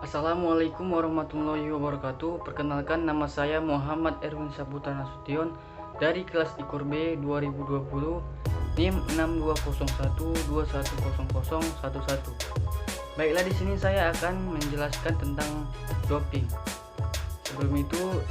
Assalamualaikum warahmatullahi wabarakatuh. Perkenalkan, nama saya Muhammad Erwin Saputra Nasution dari kelas IKUR B 2020 NIM 6201210011. Baiklah, di sini saya akan menjelaskan tentang doping. Sebelum itu,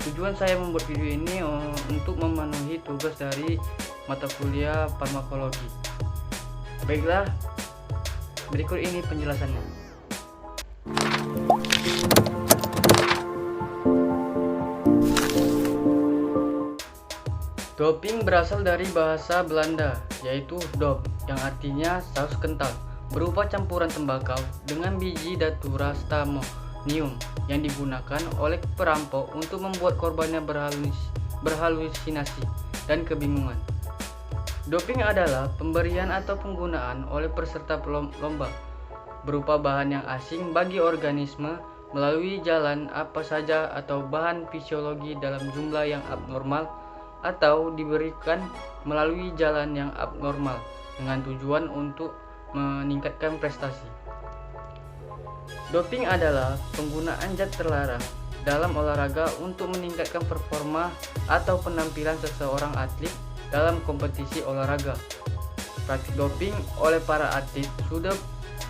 tujuan saya membuat video ini untuk memenuhi tugas dari mata kuliah farmakologi. Baiklah, berikut ini penjelasannya. Doping berasal dari bahasa Belanda, yaitu dop, yang artinya saus kental, berupa campuran tembakau dengan biji datura stramonium yang digunakan oleh perampok untuk membuat korbannya berhalusinasi dan kebingungan. Doping adalah pemberian atau penggunaan oleh peserta lomba berupa bahan yang asing bagi organisme melalui jalan apa saja atau bahan fisiologi dalam jumlah yang abnormal, atau diberikan melalui jalan yang abnormal dengan tujuan untuk meningkatkan prestasi. Doping adalah penggunaan zat terlarang dalam olahraga untuk meningkatkan performa atau penampilan seseorang atlet dalam kompetisi olahraga. Praktik doping oleh para atlet sudah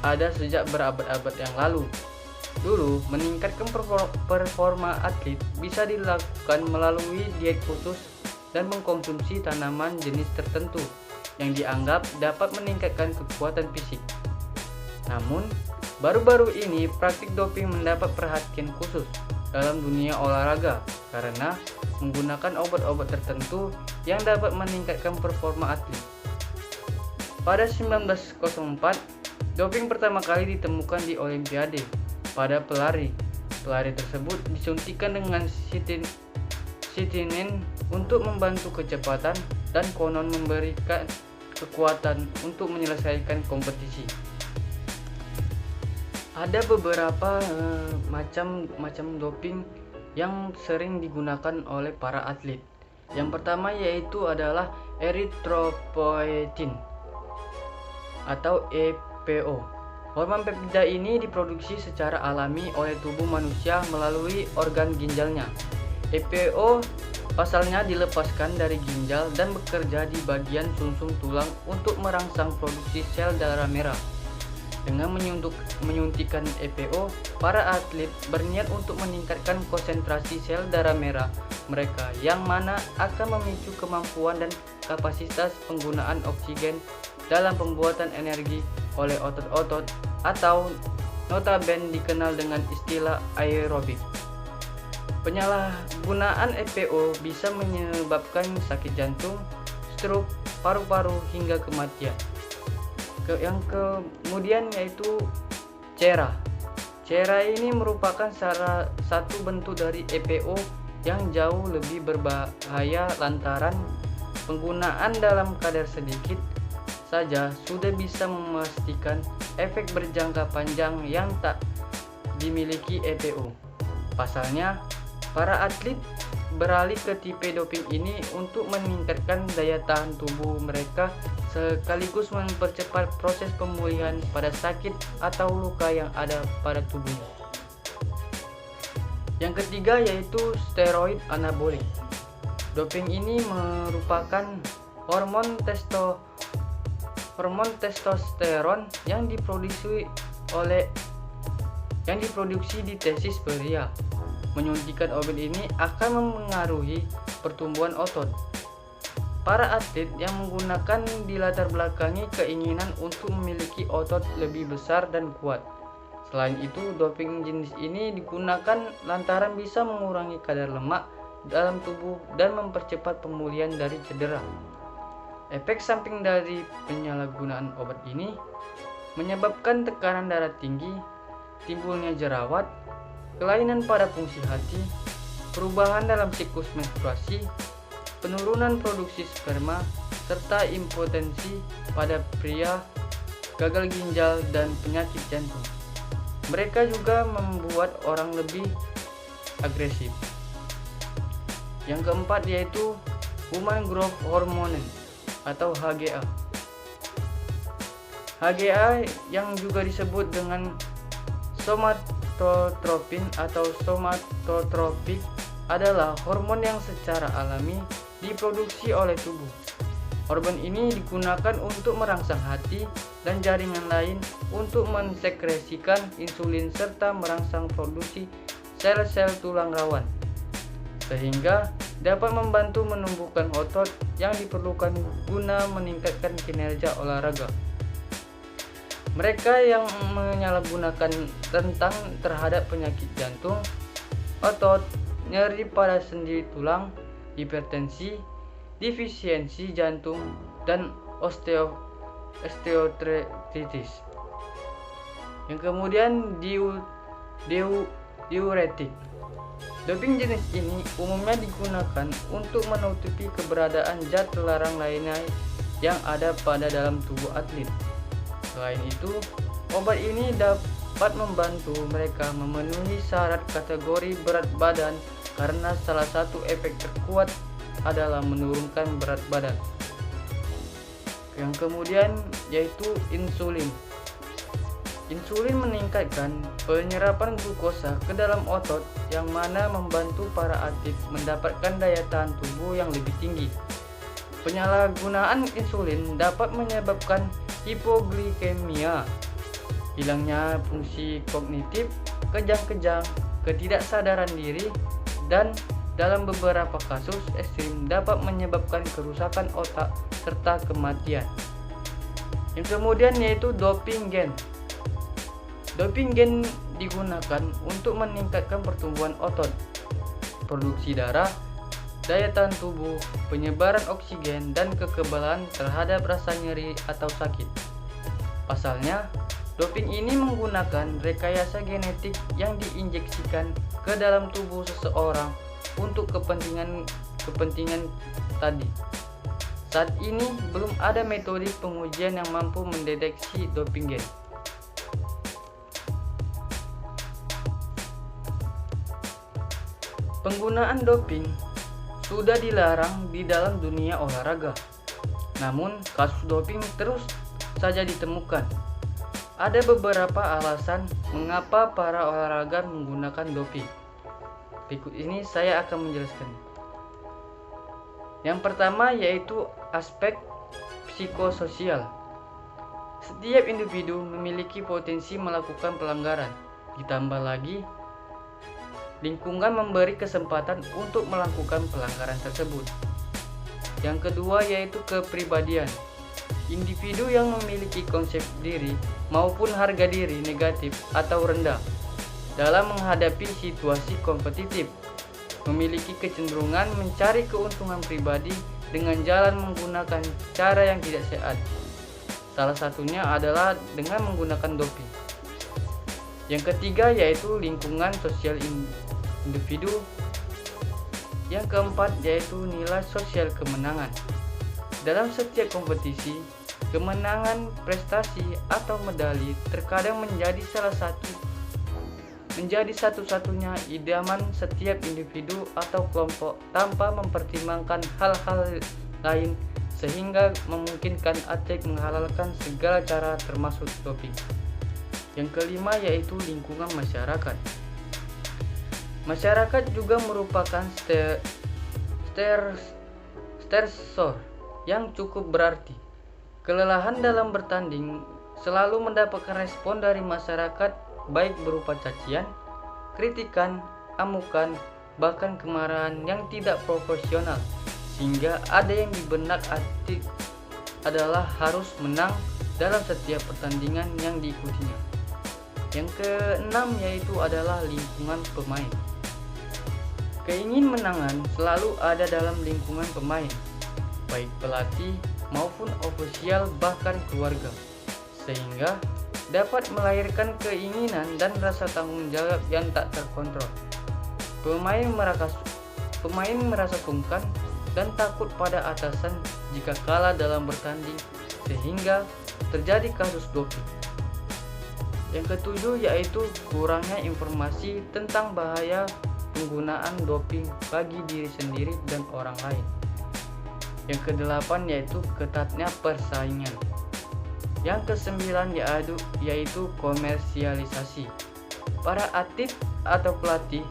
ada sejak berabad-abad yang lalu. Dulu, meningkatkan performa atlet bisa dilakukan melalui diet khusus dan mengkonsumsi tanaman jenis tertentu yang dianggap dapat meningkatkan kekuatan fisik. Namun, baru-baru ini praktik doping mendapat perhatian khusus dalam dunia olahraga karena menggunakan obat-obat tertentu yang dapat meningkatkan performa atlet. Pada 1904, doping pertama kali ditemukan di Olimpiade pada pelari. Pelari tersebut disuntikan dengan sitinin untuk membantu kecepatan dan konon memberikan kekuatan untuk menyelesaikan kompetisi. Ada beberapa macam doping yang sering digunakan oleh para atlet. Yang pertama yaitu adalah erythropoietin atau EPO. Hormon peptida ini diproduksi secara alami oleh tubuh manusia melalui organ ginjalnya. EPO pasalnya dilepaskan dari ginjal dan bekerja di bagian sumsum tulang untuk merangsang produksi sel darah merah. Dengan menyuntikkan EPO, para atlet berniat untuk meningkatkan konsentrasi sel darah merah mereka, yang mana akan memicu kemampuan dan kapasitas penggunaan oksigen dalam pembuatan energi oleh otot-otot, atau notabene dikenal dengan istilah aerobik. Penyalahgunaan EPO bisa menyebabkan sakit jantung, stroke, paru-paru, hingga kematian. Yang kemudian yaitu cera. Cera ini merupakan salah satu bentuk dari EPO yang jauh lebih berbahaya lantaran penggunaan dalam kadar sedikit saja sudah bisa memastikan efek berjangka panjang yang tak dimiliki EPO. Pasalnya, para atlet beralih ke tipe doping ini untuk meningkatkan daya tahan tubuh mereka sekaligus mempercepat proses pemulihan pada sakit atau luka yang ada pada tubuhnya. Yang ketiga yaitu steroid anabolik. Doping ini merupakan hormon testosteron yang diproduksi di testis pria. Menyuntikkan obat ini akan mempengaruhi pertumbuhan otot. Para atlet yang menggunakan dilatar belakangi keinginan untuk memiliki otot lebih besar dan kuat. Selain itu, doping jenis ini digunakan lantaran bisa mengurangi kadar lemak dalam tubuh dan mempercepat pemulihan dari cedera. Efek samping dari penyalahgunaan obat ini menyebabkan tekanan darah tinggi, timbulnya jerawat, kelainan pada fungsi hati, perubahan dalam siklus menstruasi, penurunan produksi sperma, serta impotensi pada pria, gagal ginjal, dan penyakit jantung. Mereka juga membuat orang lebih agresif. Yang keempat yaitu Human Growth Hormone atau HGH. HGH yang juga disebut dengan Somatotropin atau somatotropik adalah hormon yang secara alami diproduksi oleh tubuh. Hormon ini digunakan untuk merangsang hati dan jaringan lain untuk mensekresikan insulin serta merangsang produksi sel-sel tulang rawan, sehingga dapat membantu menumbuhkan otot yang diperlukan guna meningkatkan kinerja olahraga. Mereka yang menyalahgunakan rentang terhadap penyakit jantung, otot, nyeri pada sendi tulang, hipertensi, defisiensi jantung, dan osteoartritis. Yang kemudian diuretik. Doping jenis ini umumnya digunakan untuk menutupi keberadaan zat terlarang lainnya yang ada pada dalam tubuh atlet. Selain itu, obat ini dapat membantu mereka memenuhi syarat kategori berat badan karena salah satu efek terkuat adalah menurunkan berat badan. Yang kemudian yaitu insulin. Insulin meningkatkan penyerapan glukosa ke dalam otot yang mana membantu para atlet mendapatkan daya tahan tubuh yang lebih tinggi. Penyalahgunaan insulin dapat menyebabkan hipoglikemia, hilangnya fungsi kognitif, kejang-kejang, ketidaksadaran diri, dan dalam beberapa kasus ekstrim dapat menyebabkan kerusakan otak serta kematian. Yang kemudian yaitu doping gen. Doping gen digunakan untuk meningkatkan pertumbuhan otot, produksi darah, daya tahan tubuh, penyebaran oksigen, dan kekebalan terhadap rasa nyeri atau sakit. Pasalnya, doping ini menggunakan rekayasa genetik yang diinjeksikan ke dalam tubuh seseorang untuk kepentingan tadi. Saat ini belum ada metode pengujian yang mampu mendeteksi doping gen. Penggunaan doping sudah dilarang di dalam dunia olahraga. Namun, kasus doping terus saja ditemukan. Ada beberapa alasan mengapa para olahraga menggunakan doping. Berikut ini saya akan menjelaskan. Yang pertama yaitu aspek psikososial. Setiap individu memiliki potensi melakukan pelanggaran. Ditambah lagi, lingkungan memberi kesempatan untuk melakukan pelanggaran tersebut. Yang kedua yaitu kepribadian. Individu yang memiliki konsep diri maupun harga diri negatif atau rendah dalam menghadapi situasi kompetitif, memiliki kecenderungan mencari keuntungan pribadi dengan jalan menggunakan cara yang tidak sehat. Salah satunya adalah dengan menggunakan doping. Yang ketiga yaitu lingkungan sosial individu. Yang keempat yaitu nilai sosial kemenangan. Dalam setiap kompetisi, kemenangan, prestasi, atau medali terkadang menjadi satu-satunya idaman setiap individu atau kelompok tanpa mempertimbangkan hal-hal lain sehingga memungkinkan atlet menghalalkan segala cara termasuk doping. Yang kelima yaitu lingkungan masyarakat. Masyarakat juga merupakan stresor yang cukup berarti. Kelelahan dalam bertanding selalu mendapatkan respon dari masyarakat, baik berupa cacian, kritikan, amukan, bahkan kemarahan yang tidak proporsional, sehingga ada yang di benak atlet adalah harus menang dalam setiap pertandingan yang diikutinya. Yang keenam yaitu adalah lingkungan pemain. Keingin-menangan selalu ada dalam lingkungan pemain, baik pelatih maupun ofisial bahkan keluarga, sehingga dapat melahirkan keinginan dan rasa tanggung jawab yang tak terkontrol. Pemain merasa sungkan dan takut pada atasan jika kalah dalam bertanding, sehingga terjadi kasus doping. Yang ketujuh yaitu kurangnya informasi tentang bahaya penggunaan doping bagi diri sendiri dan orang lain. Yang kedelapan yaitu ketatnya persaingan. Yang kesembilan yaitu komersialisasi. Para atlet atau pelatih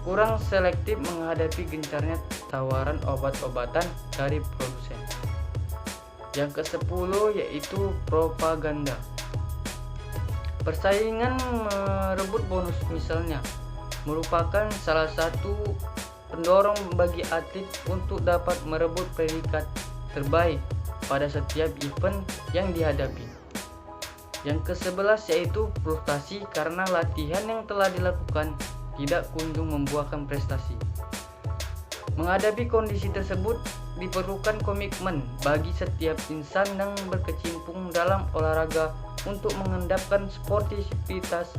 kurang selektif menghadapi gencarnya tawaran obat-obatan dari produsen. Yang ke-10 yaitu propaganda. Persaingan merebut bonus misalnya merupakan salah satu pendorong bagi atlet untuk dapat merebut predikat terbaik pada setiap event yang dihadapi. Yang ke-11 yaitu frustasi karena latihan yang telah dilakukan tidak kunjung membuahkan prestasi. Menghadapi kondisi tersebut diperlukan komitmen bagi setiap insan yang berkecimpung dalam olahraga untuk mengendapkan sportivitas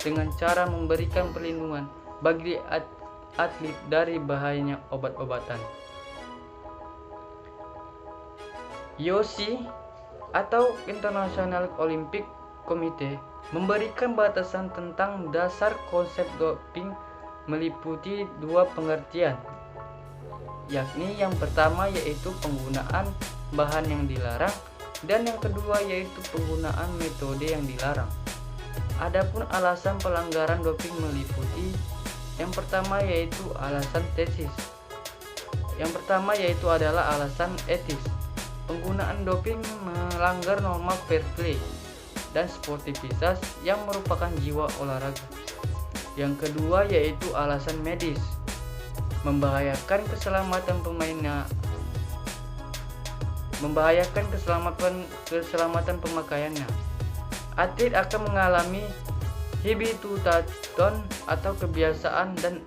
dengan cara memberikan perlindungan bagi atlet dari bahayanya obat-obatan. IOC atau International Olympic Committee memberikan batasan tentang dasar konsep doping meliputi dua pengertian, yakni yang pertama yaitu penggunaan bahan yang dilarang dan yang kedua yaitu penggunaan metode yang dilarang. Adapun alasan pelanggaran doping meliputi yang pertama yaitu alasan tesis. Yang pertama yaitu adalah alasan etis. Penggunaan doping melanggar norma fair play dan sportivitas yang merupakan jiwa olahraga. Yang kedua yaitu alasan medis, membahayakan keselamatan pemainnya, membahayakan keselamatan pemakaiannya. Atlet akan mengalami habituation atau kebiasaan dan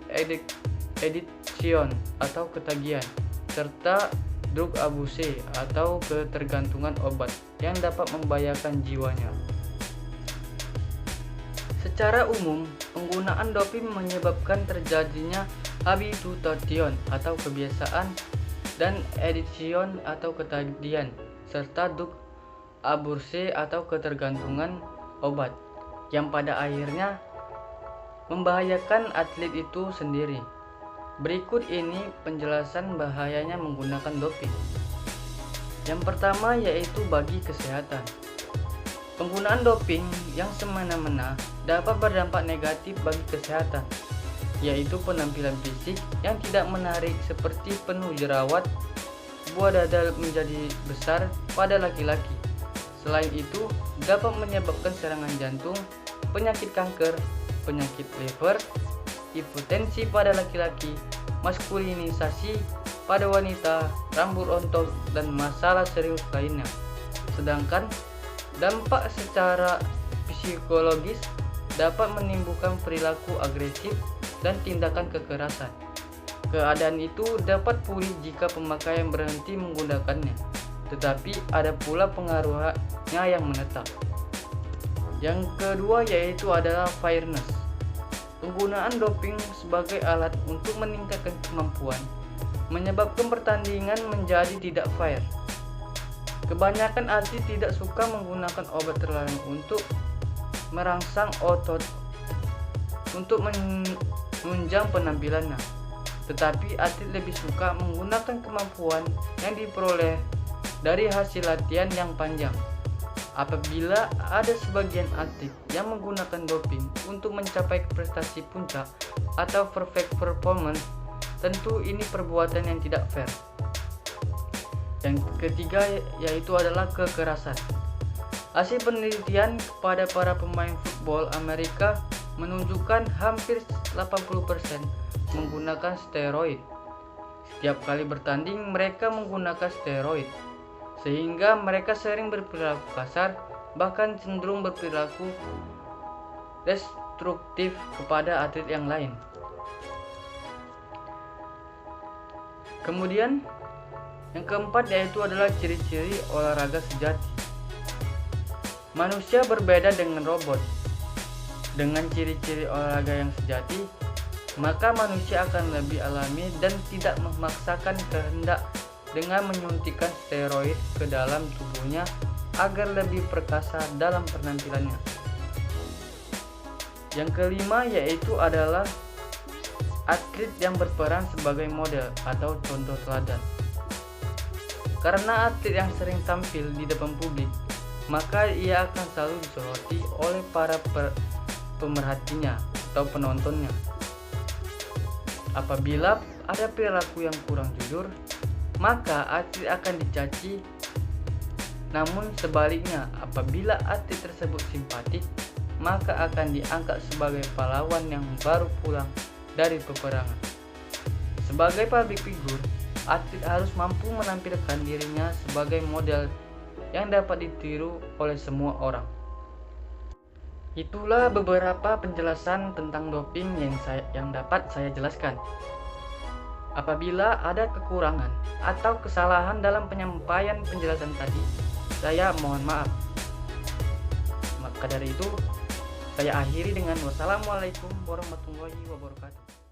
addiction atau ketagihan, serta drug abuse atau ketergantungan obat yang dapat membahayakan jiwanya. Secara umum, penggunaan doping menyebabkan terjadinya habituation atau kebiasaan dan addiction atau ketagihan, serta drug abuse atau ketergantungan obat yang pada akhirnya membahayakan atlet itu sendiri. Berikut ini penjelasan bahayanya menggunakan doping. Yang pertama yaitu bagi kesehatan. Penggunaan doping yang semena-mena dapat berdampak negatif bagi kesehatan, yaitu penampilan fisik yang tidak menarik seperti penuh jerawat, buah dada menjadi besar pada laki-laki. Selain itu, dapat menyebabkan serangan jantung, penyakit kanker, penyakit liver, hipertensi pada laki-laki, maskulinisasi pada wanita, rambut rontok, dan masalah serius lainnya. Sedangkan dampak secara psikologis dapat menimbulkan perilaku agresif dan tindakan kekerasan. Keadaan itu dapat pulih jika pemakaian berhenti menggunakannya, tetapi ada pula pengaruhnya yang menetap. Yang kedua yaitu adalah fairness. Penggunaan doping sebagai alat untuk meningkatkan kemampuan menyebabkan pertandingan menjadi tidak fair. Kebanyakan atlet tidak suka menggunakan obat terlarang untuk merangsang otot untuk menunjang penampilannya, tetapi atlet lebih suka menggunakan kemampuan yang diperoleh dari hasil latihan yang panjang. Apabila ada sebagian atlet yang menggunakan doping untuk mencapai prestasi puncak atau perfect performance, tentu ini perbuatan yang tidak fair. Yang ketiga yaitu adalah kekerasan. Hasil penelitian kepada para pemain football Amerika menunjukkan hampir 80% menggunakan steroid. Setiap kali bertanding mereka menggunakan steroid, sehingga mereka sering berperilaku kasar, bahkan cenderung berperilaku destruktif kepada atlet yang lain. Kemudian yang keempat yaitu adalah ciri-ciri olahraga sejati. Manusia berbeda dengan robot. Dengan ciri-ciri olahraga yang sejati, maka manusia akan lebih alami dan tidak memaksakan kehendak dengan menyuntikkan steroid ke dalam tubuhnya agar lebih perkasa dalam penampilannya. Yang kelima yaitu adalah atlet yang berperan sebagai model atau contoh teladan. Karena atlet yang sering tampil di depan publik, maka ia akan selalu disoroti oleh para pemerhatinya atau penontonnya. Apabila ada perilaku yang kurang jujur, maka atlet akan dicaci. Namun sebaliknya, apabila atlet tersebut simpatik, maka akan diangkat sebagai pahlawan yang baru pulang dari peperangan. Sebagai public figure, atlet harus mampu menampilkan dirinya sebagai model yang dapat ditiru oleh semua orang. Itulah beberapa penjelasan tentang doping yang dapat saya jelaskan. Apabila ada kekurangan atau kesalahan dalam penyampaian penjelasan tadi, saya mohon maaf. Maka dari itu, saya akhiri dengan wassalamualaikum warahmatullahi wabarakatuh.